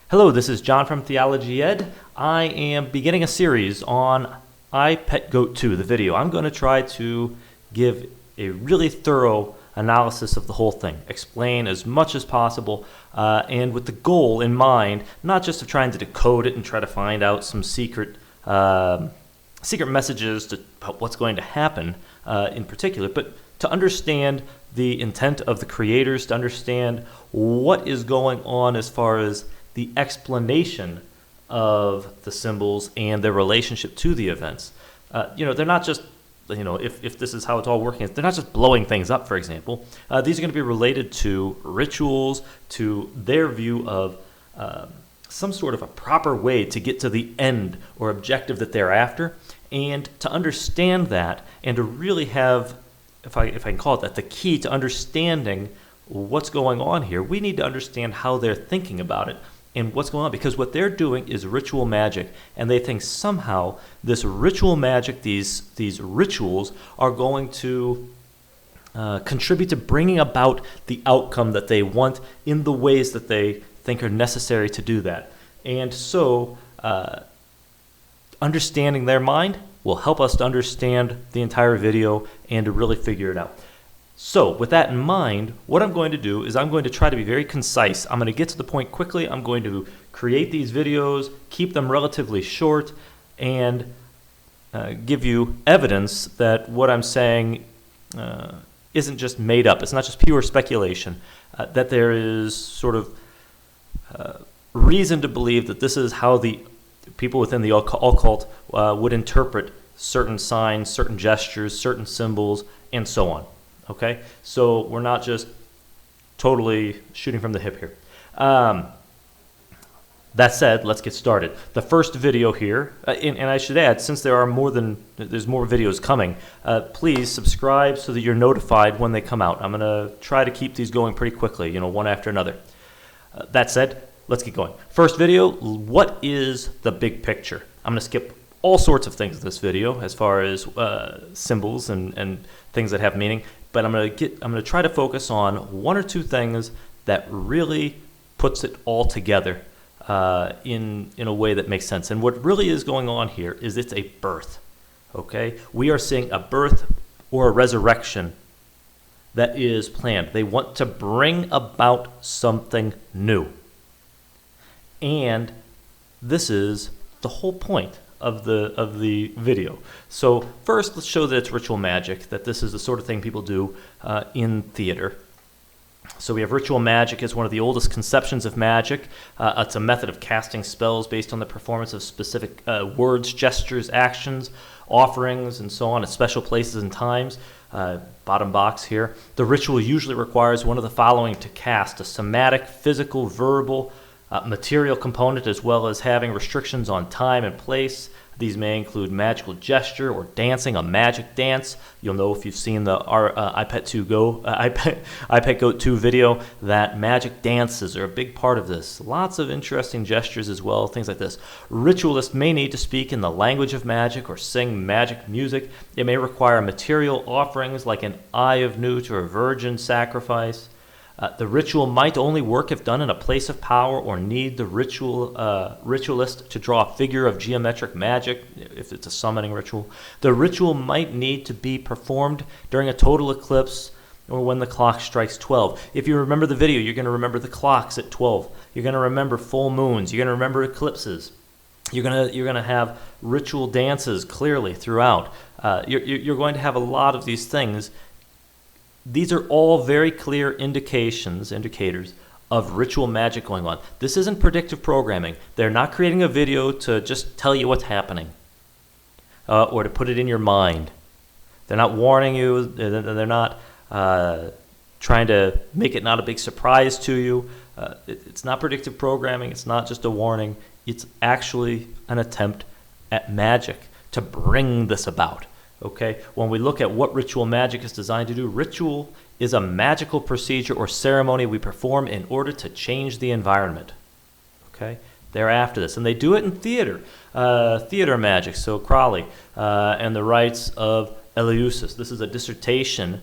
Hello, this is John from TheologyEd. I am beginning a series on I Pet Goat 2, the video. I'm going to try to give a really thorough analysis of the whole thing, explain as much as possible, and with the goal in mind, not just of trying to decode it and try to find out some secret messages about what's going to happen in particular, but to understand the intent of the creators, to understand what is going on as far as the explanation of the symbols and their relationship to the events. They're not just, if this is how it's all working, they're not just blowing things up, for example. These are going to be related to rituals, to their view of some sort of a proper way to get to the end or objective that they're after. And to understand that and to really have, if I can call it that, the key to understanding what's going on here, we need to understand how they're thinking about it and what's going on, because what they're doing is ritual magic, and they think somehow this ritual magic, these rituals, are going to contribute to bringing about the outcome that they want in the ways that they think are necessary to do that. And so understanding their mind will help us to understand the entire video and to really figure it out. So with that in mind, what I'm going to do is I'm going to try to be very concise. I'm going to get to the point quickly. I'm going to create these videos, keep them relatively short, and give you evidence that what I'm saying isn't just made up. It's not just pure speculation, that there is sort of reason to believe that this is how the people within the occult would interpret certain signs, certain gestures, certain symbols, and so on. Okay, so we're not just totally shooting from the hip here. That said, let's get started. The first video here, and I should add, since there's more videos coming, please subscribe so that you're notified when they come out. I'm going to try to keep these going pretty quickly, one after another. That said, let's get going. First video, what is the big picture? I'm going to skip all sorts of things in this video as far as symbols and things that have meaning, but I'm going to try to focus on one or two things that really puts it all together in a way that makes sense. And what really is going on here is it's a birth. Okay, we are seeing a birth or a resurrection that is planned. They want to bring about something new, and this is the whole point of the video. So first, let's show that it's ritual magic, that this is the sort of thing people do in theater. So we have ritual magic as one of the oldest conceptions of magic. It's a method of casting spells based on the performance of specific words, gestures, actions, offerings, and so on at special places and times. Bottom box here. The ritual usually requires one of the following to cast: a somatic, physical, verbal, material component, as well as having restrictions on time and place. These may include magical gesture or dancing, a magic dance. You'll know if you've seen the I Pet Goat 2 video that magic dances are a big part of this. Lots of interesting gestures as well, things like this. Ritualists may need to speak in the language of magic or sing magic music. It may require material offerings like an eye of newt or a virgin sacrifice. The ritual might only work if done in a place of power or need the ritualist to draw a figure of geometric magic, if it's a summoning ritual. The ritual might need to be performed during a total eclipse or when the clock strikes 12. If you remember the video, you're going to remember the clocks at 12. You're going to remember full moons. You're going to remember eclipses. You're going to have ritual dances clearly throughout. You're going to have a lot of these things. These are all very clear indicators of ritual magic going on. This isn't predictive programming. They're not creating a video to just tell you what's happening or to put it in your mind. They're not warning you. They're not trying to make it not a big surprise to you. It's not predictive programming. It's not just a warning. It's actually an attempt at magic to bring this about. Okay, when we look at what ritual magic is designed to do, ritual is a magical procedure or ceremony we perform in order to change the environment. Okay, they're after this, and they do it in theater magic. So Crowley and the Rites of Eleusis. This is a dissertation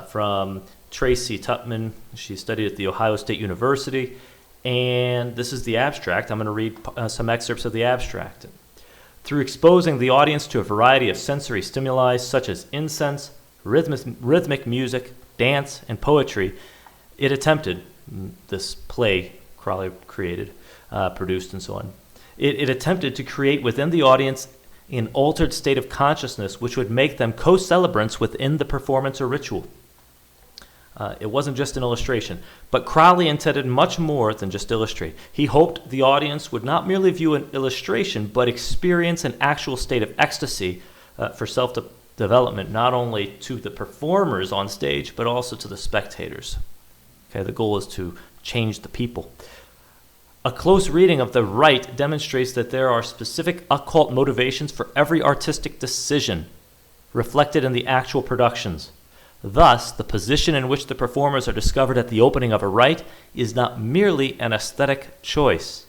from Tracy Tutman. She studied at the Ohio State University, And this is the abstract. I'm going to read some excerpts of the abstract. Through exposing the audience to a variety of sensory stimuli such as incense, rhythmic music, dance, and poetry, it attempted, this play Crowley created, produced, and so on, it attempted to create within the audience an altered state of consciousness which would make them co-celebrants within the performance or ritual. It wasn't just an illustration, but Crowley intended much more than just illustrate. He hoped the audience would not merely view an illustration, but experience an actual state of ecstasy for self-development, not only to the performers on stage, but also to the spectators. Okay, the goal is to change the people. A close reading of the rite demonstrates that there are specific occult motivations for every artistic decision reflected in the actual productions. Thus, the position in which the performers are discovered at the opening of a rite is not merely an aesthetic choice,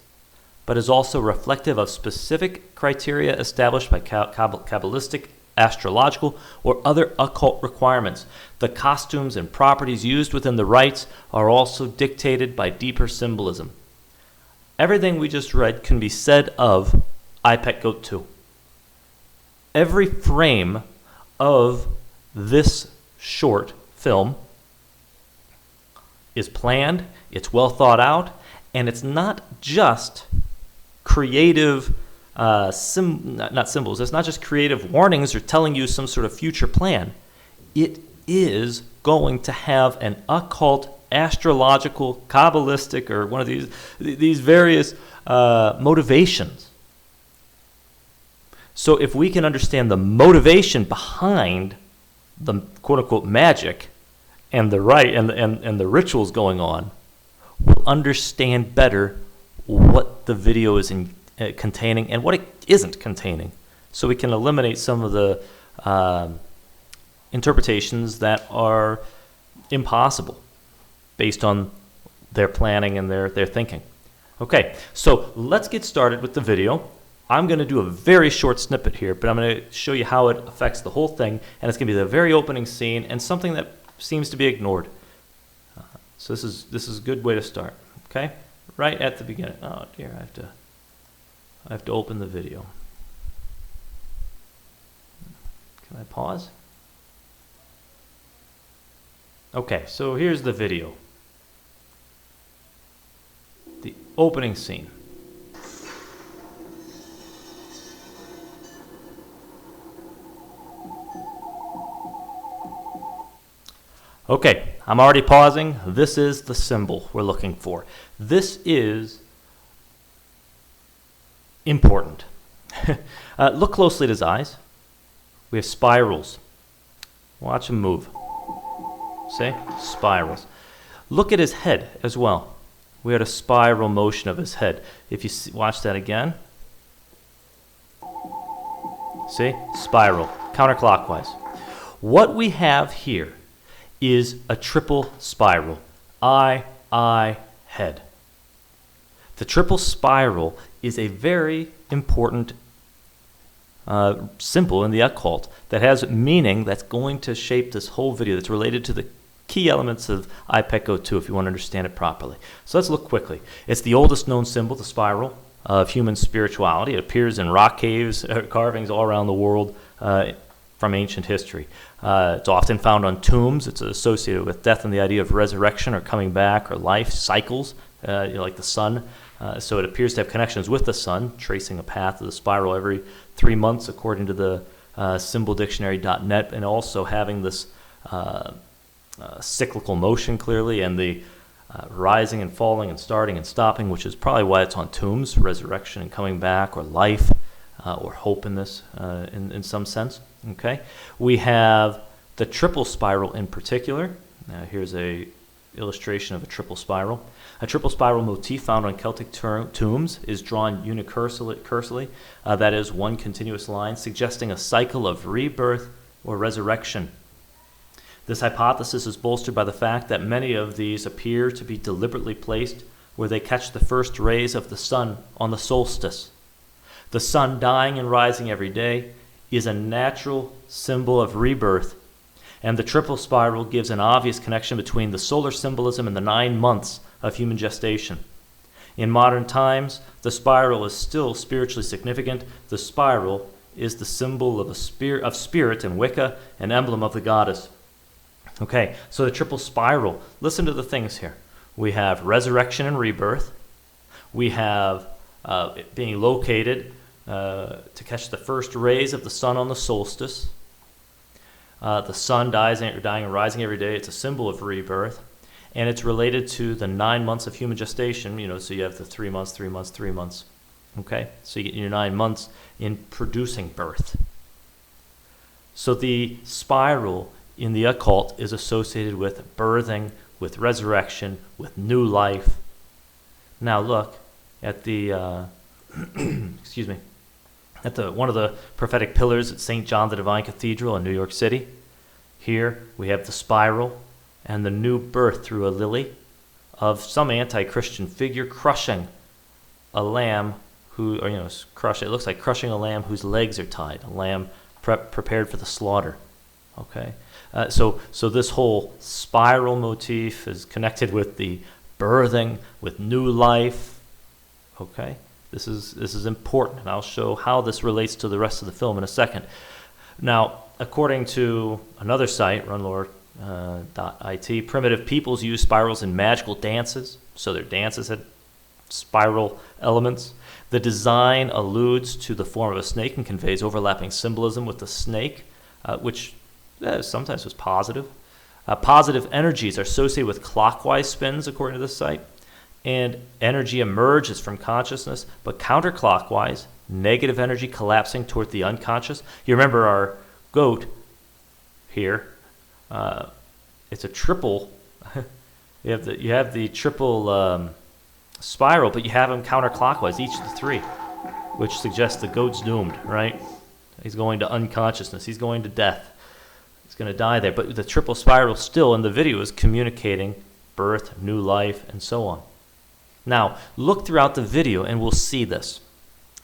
but is also reflective of specific criteria established by Kabbalistic, astrological, or other occult requirements. The costumes and properties used within the rites are also dictated by deeper symbolism. Everything we just read can be said of I Pet Goat 2. Every frame of this short film is planned, it's well thought out, and it's not just creative not symbols, it's not just creative warnings or telling you some sort of future plan. It is going to have an occult, astrological, Kabbalistic, or one of these various motivations. So if we can understand the motivation behind the quote-unquote magic and the rite and the rituals going on, we'll understand better what the video is containing and what it isn't containing. So we can eliminate some of the interpretations that are impossible based on their planning and their thinking. Okay, so let's get started with the video. I'm going to do a very short snippet here, but I'm going to show you how it affects the whole thing, and it's going to be the very opening scene and something that seems to be ignored. So this is a good way to start. Okay, right at the beginning. Oh dear, I have to open the video. Can I pause? Okay, so here's the video. The opening scene. Okay, I'm already pausing. This is the symbol we're looking for. This is important. Look closely at his eyes. We have spirals. Watch him move. See? Spirals. Look at his head as well. We had a spiral motion of his head. If you watch that again. See? Spiral. Counterclockwise. What we have here is a triple spiral. Eye, head. The triple spiral is a very important symbol in the occult that has meaning that's going to shape this whole video, that's related to the key elements of I Pet Goat 2 if you want to understand it properly. So let's look quickly. It's the oldest known symbol, the spiral, of human spirituality. It appears in rock caves, carvings all around the world from ancient history. It's often found on tombs. It's associated with death and the idea of resurrection or coming back or life cycles, like the sun. So it appears to have connections with the sun, tracing a path of the spiral every 3 months according to the symbaldictionary.net, and also having this cyclical motion clearly, and the rising and falling and starting and stopping, which is probably why it's on tombs, resurrection and coming back, or life, or hope in this, in some sense. Okay, we have the triple spiral in particular. Here's a illustration of a triple spiral. A triple spiral motif found on Celtic tombs is drawn unicursally, that is, one continuous line, suggesting a cycle of rebirth or resurrection. This hypothesis is bolstered by the fact that many of these appear to be deliberately placed where they catch the first rays of the sun on the solstice. The sun dying and rising every day is a natural symbol of rebirth, and the triple spiral gives an obvious connection between the solar symbolism and the 9 months of human gestation. In modern times, the spiral is still spiritually significant. The spiral is the symbol of spirit in Wicca, an emblem of the goddess. Okay, so the triple spiral. Listen to the things here. We have resurrection and rebirth. We have it being located to catch the first rays of the sun on the solstice. The sun dying and rising every day. It's a symbol of rebirth. And it's related to the 9 months of human gestation, so you have the 3 months, 3 months, 3 months. Okay? So you get your 9 months in producing birth. So the spiral in the occult is associated with birthing, with resurrection, with new life. Now look at the, excuse me, at one of the prophetic pillars at St. John the Divine Cathedral in New York City. Here we have the spiral and the new birth through a lily of some anti-Christian figure crushing a lamb it looks like crushing a lamb whose legs are tied, a lamb prepared for the slaughter. Okay, so this whole spiral motif is connected with the birthing, with new life. Okay, this is important, and I'll show how this relates to the rest of the film in a second. Now, according to another site, runlore.it, primitive peoples used spirals in magical dances, so their dances had spiral elements. The design alludes to the form of a snake and conveys overlapping symbolism with the snake, which sometimes was positive. Positive energies are associated with clockwise spins, according to this site, and energy emerges from consciousness, but counterclockwise, negative energy collapsing toward the unconscious. You remember our goat here. It's a triple. you have the triple spiral, but you have them counterclockwise, each of the three, which suggests the goat's doomed, right? He's going to unconsciousness. He's going to death. He's going to die there. But the triple spiral still in the video is communicating birth, new life, and so on. Now, look throughout the video and we'll see this.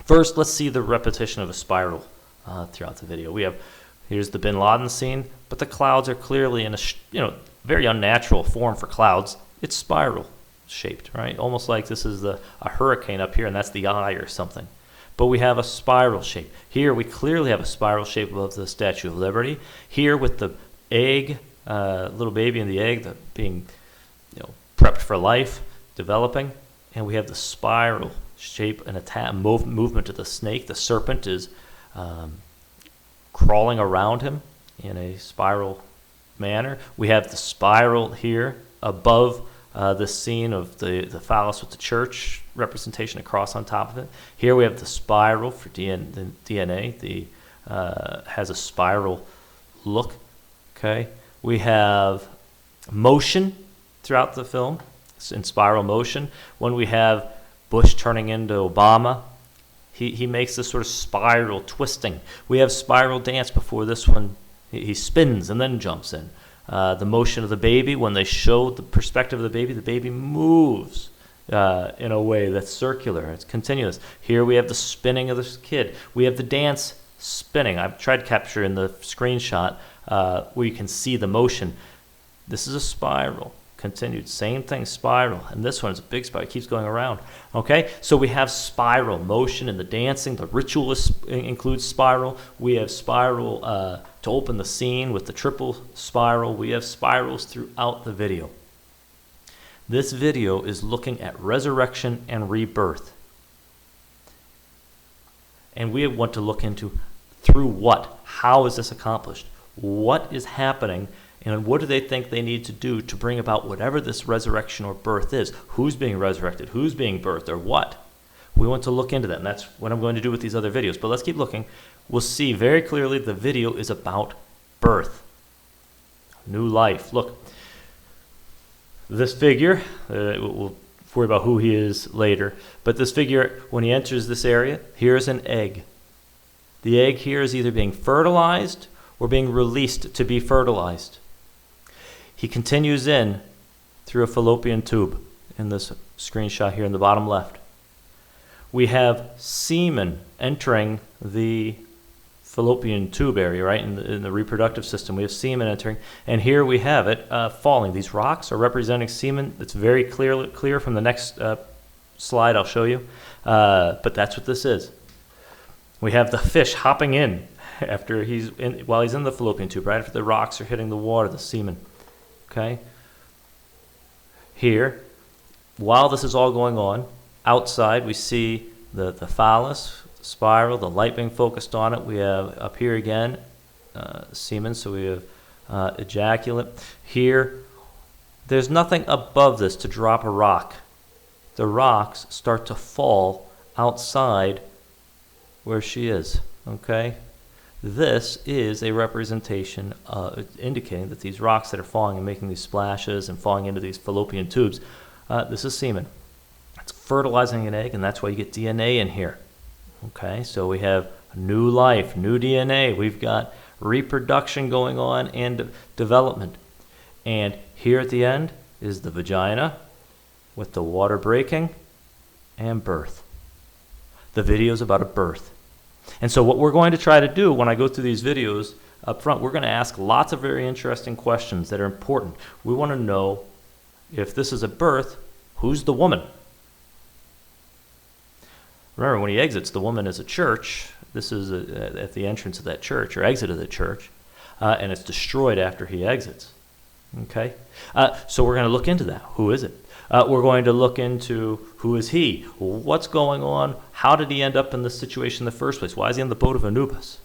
First, let's see the repetition of a spiral throughout the video. Here's the Bin Laden scene, but the clouds are clearly in a very unnatural form for clouds. It's spiral shaped, right? Almost like this is a hurricane up here and that's the eye or something. But we have a spiral shape. Here we clearly have a spiral shape above the Statue of Liberty. Here with the egg, little baby in the egg being prepped for life, developing. And we have the spiral shape and movement of the snake. The serpent is crawling around him in a spiral manner. We have the spiral here above the scene of the phallus with the church representation, a cross on top of it. Here we have the spiral for DNA. Has a spiral look. Okay. We have motion throughout the film. It's in spiral motion. When we have Bush turning into Obama, he makes this sort of spiral twisting. We have spiral dance before this one. He spins and then jumps in. The motion of the baby, when they show the perspective of the baby moves in a way that's circular. It's continuous. Here we have the spinning of this kid. We have the dance spinning. I've tried capturing the screenshot where you can see the motion. This is a spiral. Continued, same thing, spiral. And this one is a big spiral. It keeps going around. Okay, so we have spiral motion in the dancing. The ritual includes spiral. We have spiral to open the scene with the triple spiral. We have spirals throughout the video. This video is looking at resurrection and rebirth. And we want to look into through what? How is this accomplished? What is happening? And what do they think they need to do to bring about whatever this resurrection or birth is? Who's being resurrected? Who's being birthed? Or what? We want to look into that, and that's what I'm going to do with these other videos. But let's keep looking. We'll see very clearly the video is about birth. New life. Look. This figure, we'll worry about who he is later, but this figure, when he enters this area, here's an egg. The egg here is either being fertilized or being released to be fertilized. He continues in through a fallopian tube in this screenshot here in the bottom left. We have semen entering the fallopian tube area, right, in the reproductive system. We have semen entering, and here we have it falling. These rocks are representing semen. It's very clear from the next slide I'll show you. But that's what this is. We have the fish hopping in after while he's in the fallopian tube, right after the rocks are hitting the water, the semen. Okay? Here, while this is all going on, outside we see the phallus, the spiral, the light being focused on it. We have up here again, semen, so we have ejaculate. Here, there's nothing above this to drop a rock. The rocks start to fall outside where she is, okay? This is a representation indicating that these rocks that are falling and making these splashes and falling into these fallopian tubes, this is semen. It's fertilizing an egg, and that's why you get DNA in here. Okay, so we have new life, new DNA. We've got reproduction going on and development. And here at the end is the vagina with the water breaking and birth. The video is about a birth. And so what we're going to try to do when I go through these videos up front, we're going to ask lots of very interesting questions that are important. We want to know, if this is a birth, who's the woman? Remember, when he exits, the woman is a church. This is at the entrance of that church, or exit of the church, and it's destroyed after he exits. Okay? So we're going to look into that. Who is it? We're going to look into who is he? What's going on? How did he end up in this situation in the first place? Why is he on the boat of Anubis?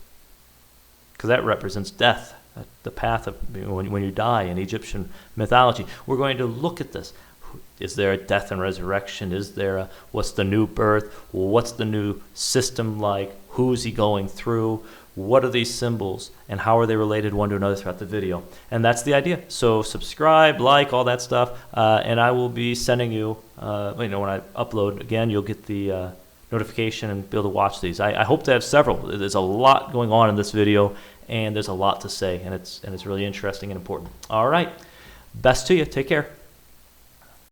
Because that represents death, the path of when you die in Egyptian mythology. We're going to look at this. Is there a death and resurrection? Is there what's the new birth? What's the new system like? Who's he going through? What are these symbols, and how are they related one to another throughout the video? And that's the idea. So subscribe, like, all that stuff, and I will be sending you, when I upload, again, you'll get the notification and be able to watch these. I hope to have several. There's a lot going on in this video, and there's a lot to say, and it's really interesting and important. All right. Best to you. Take care.